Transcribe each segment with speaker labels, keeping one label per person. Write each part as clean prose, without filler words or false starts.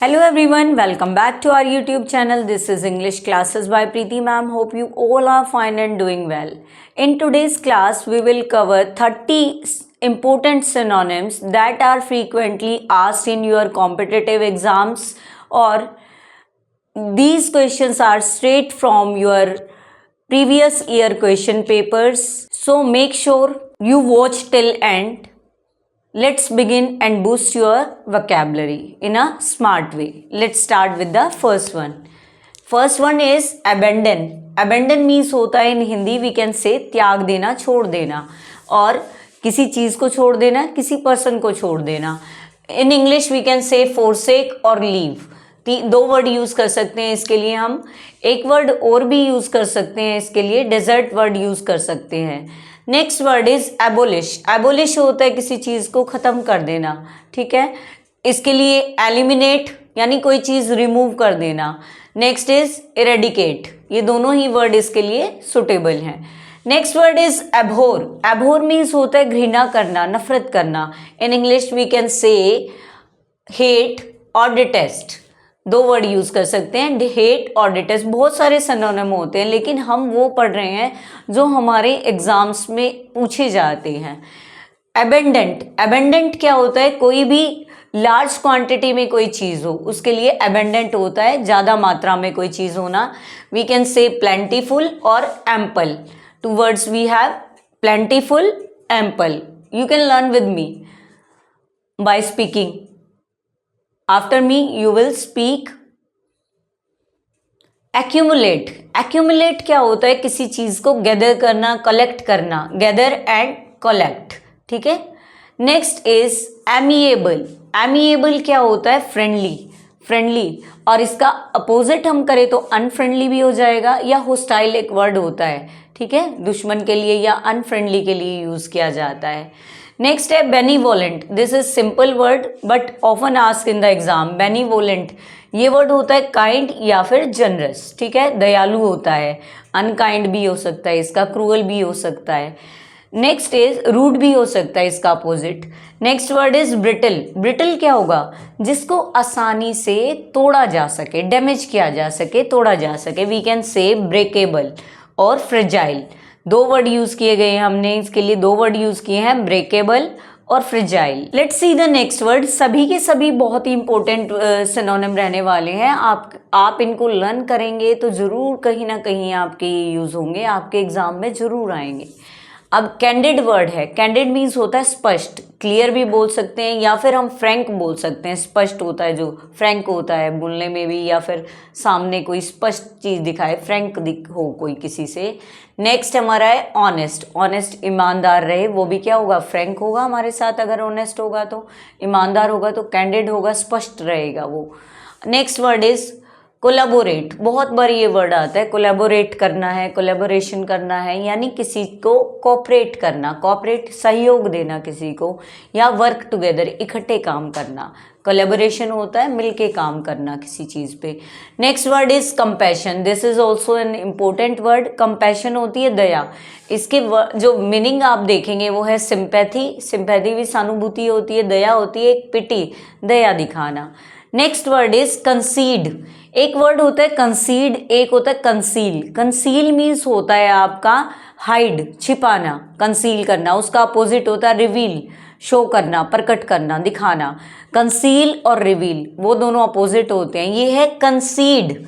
Speaker 1: Hello everyone, welcome back to our YouTube channel. This is English Classes by Preeti ma'am. Hope you all are fine and doing well. In today's class, we will cover 30 important synonyms that are frequently asked in your competitive exams, or these questions are straight from your previous year question papers. So make sure you watch till end. Let's begin and boost your vocabulary in a smart way. Let's start with the first one. First one is abandon. Abandon means होता है in Hindi we can say त्याग देना, छोड़ देना, और किसी चीज़ को छोड़ देना, किसी पर्सन को छोड़ देना. In English we can say forsake और leave. दो वर्ड यूज़ कर सकते हैं इसके लिए हम. एक वर्ड और भी यूज़ कर सकते हैं इसके लिए, डेजर्ट वर्ड यूज़ कर सकते हैं. Next word is abolish. Abolish होता है किसी चीज़ को ख़त्म कर देना, ठीक है. इसके लिए एलिमिनेट यानी कोई चीज़ रिमूव कर देना. Next is eradicate. ये दोनों ही वर्ड इसके लिए सुटेबल हैं. Next word is abhor. Abhor means होता है घृणा करना, नफरत करना. In English we can say hate और डिटेस्ट. दो वर्ड यूज़ कर सकते हैं, हेट और डिटेस्ट. बहुत सारे सिनोनिम होते हैं लेकिन हम वो पढ़ रहे हैं जो हमारे एग्जाम्स में पूछे जाते हैं. एबेंडेंट. एबेंडेंट क्या होता है? कोई भी लार्ज क्वांटिटी में कोई चीज़ हो उसके लिए एबेंडेंट होता है, ज़्यादा मात्रा में कोई चीज़ होना. वी कैन से प्लेंटीफुल और ample. Two words we have plentiful, ample. You can learn with me by speaking. After me, you will speak. Accumulate. Accumulate क्या होता है? किसी चीज़ को गैदर करना, कलेक्ट करना. गैदर एंड कलेक्ट, ठीक है. Next is amiable. एमिएबल क्या होता है? फ्रेंडली. फ्रेंडली, और इसका अपोजिट हम करें तो अनफ्रेंडली भी हो जाएगा, या होस्टाइल एक वर्ड होता है, ठीक है. दुश्मन के लिए या अनफ्रेंडली के लिए यूज़ किया जाता है. नेक्स्ट है benevolent. This is simple word but often ask in the exam. Benevolent ये वर्ड होता है काइंड या फिर जनरस, ठीक है. दयालु होता है. अनकाइंड भी हो सकता है इसका, क्रूअल भी हो सकता है. नेक्स्ट इज रूड भी हो सकता है इसका opposite. Next word is brittle. Brittle क्या होगा? जिसको आसानी से तोड़ा जा सके, डैमेज किया जा सके, तोड़ा जा सके. वी कैन से ब्रेकेबल और फ्रेजाइल. दो वर्ड यूज़ किए गए हैं हमने इसके लिए. दो वर्ड यूज़ किए हैं, ब्रेकेबल और fragile. Let's see the next word. सभी के सभी बहुत ही इंपॉर्टेंट सिनोनिम रहने वाले हैं. आप इनको लर्न करेंगे तो ज़रूर कहीं ना कहीं आपके यूज़ होंगे, आपके एग्ज़ाम में ज़रूर आएंगे. अब कैंडिड वर्ड है. कैंडिड मीन्स होता है स्पष्ट. क्लियर भी बोल सकते हैं या फिर हम फ्रैंक बोल सकते हैं. स्पष्ट होता है, जो फ्रैंक होता है बोलने में भी, या फिर सामने कोई स्पष्ट चीज़ दिखाए, फ्रैंक हो कोई किसी से. नेक्स्ट हमारा है ऑनेस्ट. ऑनेस्ट ईमानदार रहे, वो भी क्या होगा? फ्रैंक होगा हमारे साथ. अगर ऑनेस्ट होगा तो, ईमानदार होगा तो कैंडिड होगा, स्पष्ट रहेगा वो. Next word is collaborate. बहुत बार ये वर्ड आता है. कोलैबोरेट करना है, कोलैबोरेशन करना है, यानी किसी को कोऑपरेट करना. कोऑपरेट सहयोग देना किसी को, या वर्क टुगेदर इकट्ठे काम करना. कोलैबोरेशन होता है मिलके काम करना किसी चीज़ पे. Next word is compassion. This is also an important word. Compassion होती है दया. इसके जो मीनिंग आप देखेंगे वो है सिंपैथी. सिंपैथी भी सहानुभूति होती है. दया होती है एक पिटी, दया दिखाना. Next word is कंसीड. एक वर्ड होता है कंसीड, एक होता है कंसील. कंसील मीन्स होता है आपका हाइड, छिपाना, कंसील करना. उसका अपोजिट होता है रिवील, शो करना, प्रकट करना, दिखाना. कंसील और रिवील वो दोनों अपोजिट होते हैं. ये है कंसीड.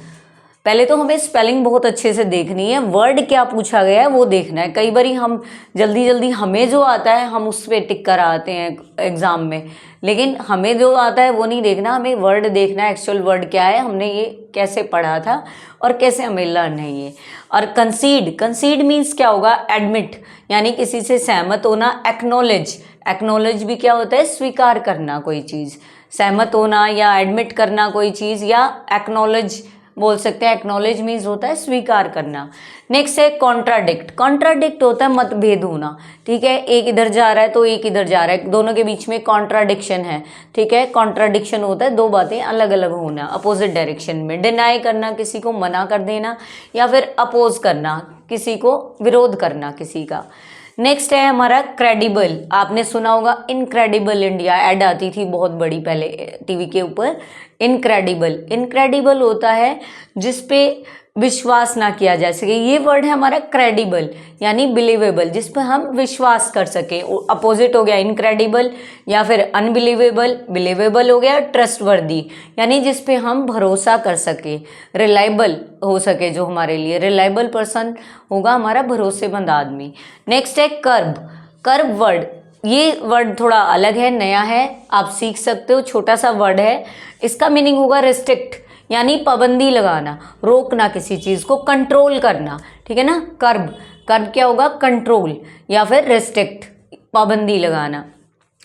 Speaker 1: पहले तो हमें स्पेलिंग बहुत अच्छे से देखनी है, वर्ड क्या पूछा गया है वो देखना है. कई बार हम जल्दी जल्दी हमें जो आता है हम उस पर टिक कर आते हैं एग्ज़ाम में, लेकिन हमें जो आता है वो नहीं देखना. हमें वर्ड देखना है, एक्चुअल वर्ड क्या है, हमने ये कैसे पढ़ा था और कैसे हमें लर्न है ये. और कंसीड. कंसीड मीन्स क्या होगा? एडमिट, यानी किसी से सहमत होना. एक्नॉलेज. एक्नॉलेज भी क्या होता है? स्वीकार करना कोई चीज़. सहमत होना या एडमिट करना कोई चीज़, या एक्नॉलेज बोल सकते हैं. एक्नॉलेज मीन्स होता है स्वीकार करना. नेक्स्ट है कॉन्ट्राडिक्ट. कॉन्ट्राडिक्ट होता है मतभेद होना, ठीक है. एक इधर जा रहा है तो एक इधर जा रहा है, दोनों के बीच में कॉन्ट्राडिक्शन है, ठीक है. कॉन्ट्राडिक्शन होता है दो बातें अलग अलग होना, अपोजिट डायरेक्शन में. डिनाई करना, किसी को मना कर देना, या फिर अपोज करना, किसी को विरोध करना किसी का. नेक्स्ट है हमारा क्रेडिबल। आपने सुना होगा इनक्रेडिबल इंडिया, ऐड आती थी बहुत बड़ी पहले टीवी के ऊपर। इनक्रेडिबल, इनक्रेडिबल होता है जिस पे विश्वास ना किया जा सके। ये वर्ड है हमारा क्रेडिबल यानी बिलीवेबल, जिस पे हम विश्वास कर सके। अपोजिट हो गया इनक्रेडिबल या फिर अनबिलीवेबल। बिलीवेबल हो गया ट्रस्टवर्दी यानी जिस पे हम भरोसा कर सके, रिलायबल हो सके, जो हमारे लिए रिलायबल पर्सन होगा हमारा भरोसेमंद आदमी। नेक्स्ट है कर्ब। कर्ब वर्ड, ये वर्ड थोड़ा अलग है, नया है, आप सीख सकते हो, छोटा सा वर्ड है। इसका मीनिंग होगा रिस्ट्रिक्ट यानी पाबंदी लगाना, रोकना, किसी चीज़ को कंट्रोल करना, ठीक है ना। कर्ब, कर्ब क्या होगा, कंट्रोल या फिर रेस्ट्रिक्ट, पाबंदी लगाना।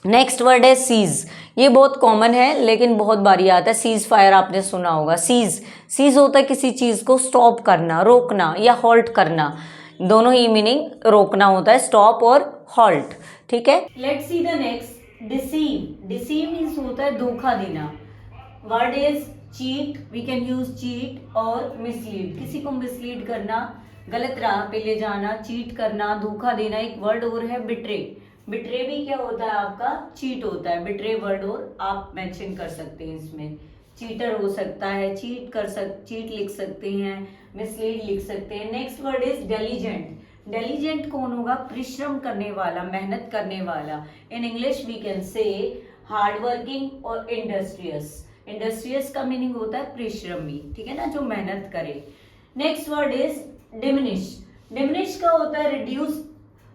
Speaker 1: नेक्स्ट वर्ड है सीज। ये बहुत कॉमन है लेकिन बहुत बारी आता है। सीज फायर आपने सुना होगा। सीज, सीज होता है किसी चीज़ को स्टॉप करना, रोकना या हॉल्ट करना, दोनों ही मीनिंग रोकना होता है, स्टॉप और हॉल्ट, ठीक है। Let's see the next, deceive. Deceive means होता है धोखा देना। Word is cheat, we can use cheat और मिसलीड, किसी को मिसलीड करना, गलत राह पे ले जाना, चीट करना, धोखा देना। एक वर्ड और है बिट्रे। बिट्रे भी क्या होता है आपका, चीट होता है। बिट्रे वर्ड और आप मेंशन कर सकते हैं इसमें, चीटर हो सकता है, चीट लिख सकते हैं, मिसलीड लिख सकते हैं। Next word is diligent. Diligent कौन होगा, परिश्रम करने वाला, मेहनत करने वाला। In English we can say hard working और इंडस्ट्रियस। इंडस्ट्रियस का मीनिंग होता है परिश्रमी, ठीक है ना, जो मेहनत करे। Next word is diminish. Diminish का होता है रिड्यूस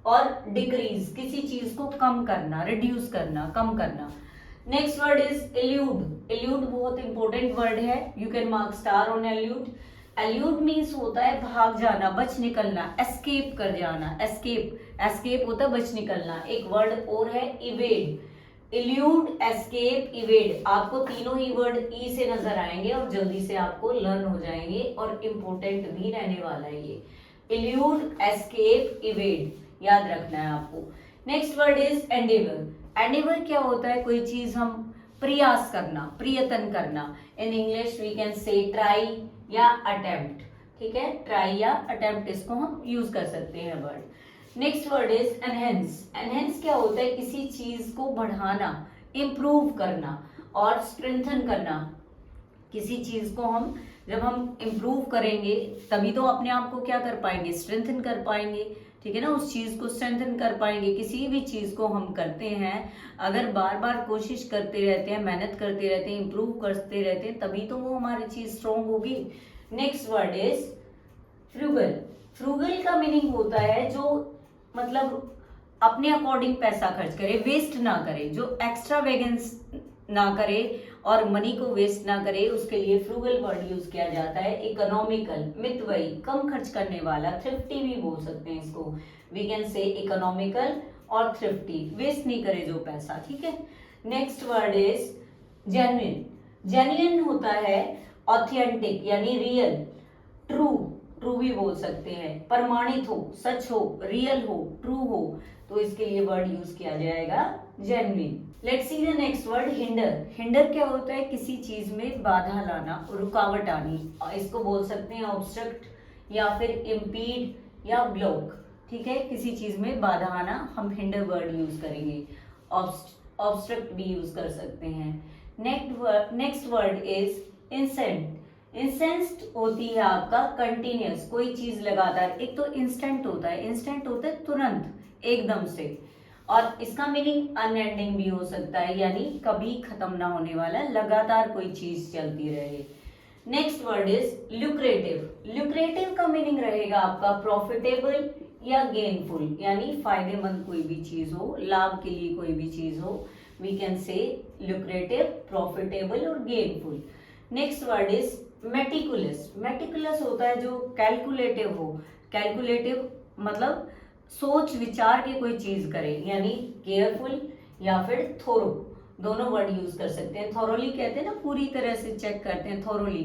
Speaker 1: और डिक्रीज, किसी चीज को कम करना, रिड्यूस करना, कम करना। Next word is allude. Allude बहुत इंपॉर्टेंट वर्ड है, you can mark star on allude. Allude means होता है भाग जाना, बच निकलना, एस्केप कर जाना। एस्केप, एस्केप होता है बच निकलना। एक वर्ड और है इवेड। इल्यूड, एस्केप, इवेड, आपको तीनों ही वर्ड ई से नजर आएंगे और जल्दी से आपको लर्न हो जाएंगे और इम्पोर्टेंट भी रहने वाला है ये। इल्यूड, एस्केप, इवेड, याद रखना है आपको। Next word is Endeavour. Endeavour क्या होता है, कोई चीज हम प्रयास करना, प्रयत्न करना। In English we can say try या अटेम्प्ट, ठीक है, ट्राई या अटेम्प्ट, इसको हम यूज कर सकते हैं word. Next word is enhance. Enhance क्या होता है, किसी चीज को बढ़ाना, इम्प्रूव करना और स्ट्रेंथन करना। किसी चीज को हम जब हम इम्प्रूव करेंगे तभी तो अपने आप को क्या कर पाएंगे, स्ट्रेंथन कर पाएंगे, ठीक है ना, उस चीज को स्ट्रेंथन कर पाएंगे। किसी भी चीज को हम करते हैं अगर बार बार कोशिश करते रहते हैं, मेहनत करते रहते हैं, इम्प्रूव करते रहते हैं, तभी तो वो हमारी चीज स्ट्रॉन्ग होगी। Next word is frugal. Frugal का मीनिंग होता है जो मतलब अपने अकॉर्डिंग पैसा खर्च करे, वेस्ट ना करे, जो एक्स्ट्रा वेगन्स ना करे और मनी को वेस्ट ना करे, उसके लिए फ्रूगल वर्ड यूज किया जाता है। इकोनॉमिकल, मितव्ययी, कम खर्च करने वाला, थ्रिफ्टी भी बोल सकते हैं इसको, वी कैन से इकोनॉमिकल और थ्रिफ्टी, वेस्ट नहीं करे जो पैसा, ठीक है। Next word is genuine. Genuine होता है ऑथेंटिक यानी रियल, ट्रू, ट्रू भी बोल सकते हैं, प्रमाणित हो, सच हो, रियल हो, ट्रू हो, तो इसके लिए वर्ड यूज किया जाएगा genuine. Let's see the next word hinder. Hinder क्या होता है, किसी चीज में बाधा लाना, रुकावट आनी, इसको बोल सकते हैं ऑब्स्ट्रक्ट या फिर इम्पीड या ब्लॉक, ठीक है, किसी चीज में बाधा आना, हम हिंडर वर्ड यूज करेंगे। ऑब्स्ट्रक्ट भी यूज कर सकते हैं। Next word is incense. Incensed होती है आपका कंटिन्यूस, कोई चीज लगातार। एक तो इंस्टेंट होता है, इंस्टेंट होता है तुरंत, एकदम से, और इसका मीनिंग अनएंडिंग भी हो सकता है यानी कभी खत्म ना होने वाला, लगातार कोई चीज चलती रहे। Next word is lucrative. Lucrative का मीनिंग रहेगा आपका प्रॉफिटेबल या गेनफुल यानी फायदेमंद कोई भी चीज हो, लाभ के लिए कोई भी चीज हो, we can say lucrative, profitable और gainful. Next word is meticulous. Meticulous होता है जो कैलकुलेटिव हो, कैलकुलेटिव मतलब सोच विचार के कोई चीज करे यानी केयरफुल या फिर थोरो, दोनों वर्ड यूज कर सकते हैं। थोरोली कहते हैं ना, पूरी तरह से चेक करते हैं, थोरोली,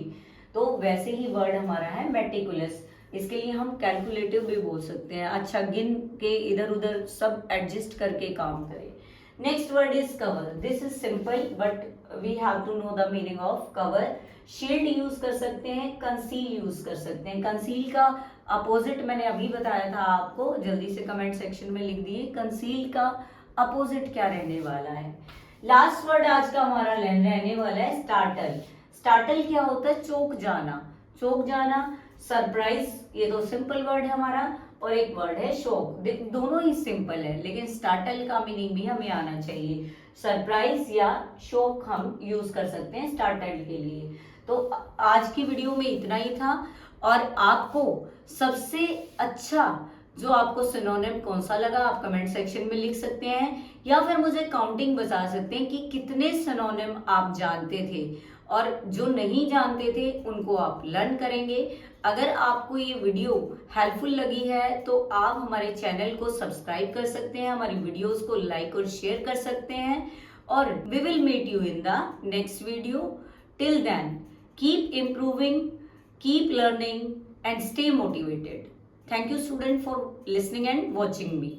Speaker 1: तो वैसे ही वर्ड हमारा है मेटिकुलस। इसके लिए हम कैलकुलेटिव भी बोल सकते हैं, अच्छा गिन के इधर उधर सब एडजस्ट करके काम करें। Next word is cover. This is simple but we have to know the meaning of cover. Shield use कर सकते हैं, कंसील यूज कर सकते हैं. कंसील का अपोजिट मैंने अभी बताया था आपको, जल्दी से कमेंट सेक्शन में लिख दिए कंसील का अपोजिट क्या रहने वाला है. लास्ट वर्ड आज का हमारा रहने वाला है स्टार्टल. स्टार्टल क्या होता है? चौंक जाना. चौंक जाना, सरप्राइज, ये तो सिंपल वर्ड है हमारा, और एक वर्ड है शॉक. दोनों ही सिंपल है लेकिन स्टार्टल का मीनिंग भी हमें आना चाहिए. सरप्राइज या शॉक हम यूज कर सकते हैं स्टार्टल के लिए. तो आज की वीडियो में इतना ही था. और आपको सबसे अच्छा जो आपको सिनोनिम कौन सा लगा आप कमेंट सेक्शन में लिख सकते हैं, या फिर मुझे काउंटिंग बता सकते हैं कि कितने सिनोनिम आप जानते थे, और जो नहीं जानते थे उनको आप लर्न करेंगे. अगर आपको ये वीडियो हेल्पफुल लगी है तो आप हमारे चैनल को सब्सक्राइब कर सकते हैं, हमारी वीडियोस को लाइक और शेयर कर सकते हैं, और we will meet you in the next video. Till then keep improving, keep learning and stay motivated. Thank you student for listening and watching me.